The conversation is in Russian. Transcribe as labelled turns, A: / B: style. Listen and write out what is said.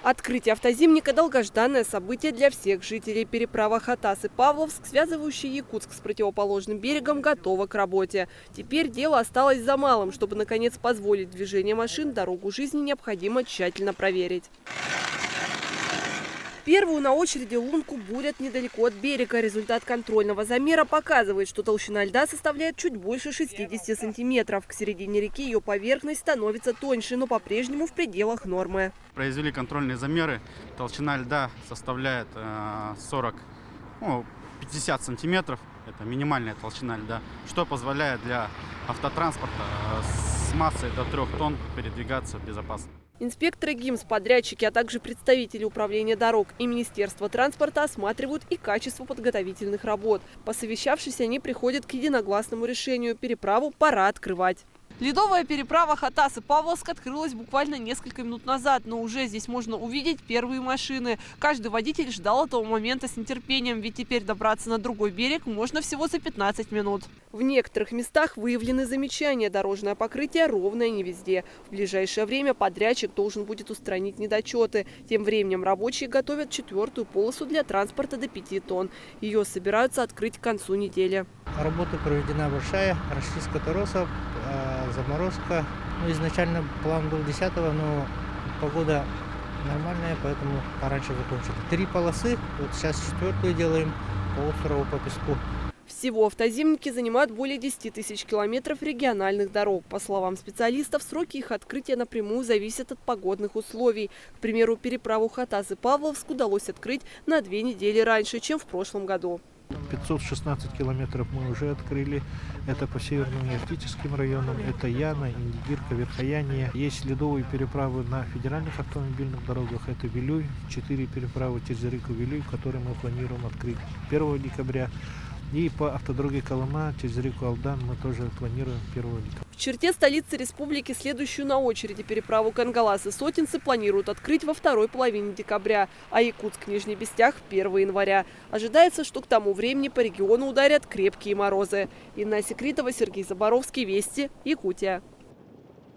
A: Открытие автозимника – долгожданное событие для всех жителей. Переправа Хатас и Павловск, связывающая Якутск с противоположным берегом, готова к работе. Теперь дело осталось за малым. Чтобы, наконец, позволить движение машин, дорогу жизни необходимо тщательно проверить. Первую на очереди лунку бурят недалеко от берега. Результат контрольного замера показывает, что толщина льда составляет чуть больше 60 сантиметров. К середине реки ее поверхность становится тоньше, но по-прежнему в пределах нормы.
B: Произвели контрольные замеры. Толщина льда составляет 50 сантиметров. Это минимальная толщина льда, что позволяет для автотранспорта с массой до 3 тонн передвигаться безопасно.
A: Инспекторы ГИМС, подрядчики, а также представители управления дорог и Министерства транспорта осматривают и качество подготовительных работ. Посовещавшись, они приходят к единогласному решению – переправу пора открывать. Ледовая переправа Хатас и Павловск открылась буквально несколько минут назад, но уже здесь можно увидеть первые машины. Каждый водитель ждал этого момента с нетерпением, ведь теперь добраться на другой берег можно всего за 15 минут. В некоторых местах выявлены замечания. Дорожное покрытие ровное не везде. В ближайшее время подрядчик должен будет устранить недочеты. Тем временем рабочие готовят 4-ю полосу для транспорта до 5 тонн. Ее собираются открыть к концу недели.
C: Работа проведена большая, расчистка торосов, заморозка. Изначально план был 10-го, но погода нормальная, поэтому пораньше закончили. 3 полосы, вот сейчас 4-ю делаем по острову, по песку.
A: Всего автозимники занимают более 10 тысяч километров региональных дорог. По словам специалистов, сроки их открытия напрямую зависят от погодных условий. К примеру, переправу Хатас и Павловск удалось открыть на 2 недели раньше, чем в прошлом году.
D: 516 километров мы уже открыли. Это по северным и арктическим районам. Это Яна, Индигирка, Верхояние. Есть ледовые переправы на федеральных автомобильных дорогах. Это Вилюй. 4 переправы Тезерику-Вилюй, которые мы планируем открыть 1 декабря. И по автодороге Колыма, Тезерику-Алдан мы тоже планируем 1 декабря.
A: В черте столицы республики следующую на очереди переправу Кангалас и Сотинцы планируют открыть во второй половине декабря, а Якутск-Нижний Бестях – 1 января. Ожидается, что к тому времени по региону ударят крепкие морозы. Инна Секритова, Сергей Заборовский, Вести, Якутия.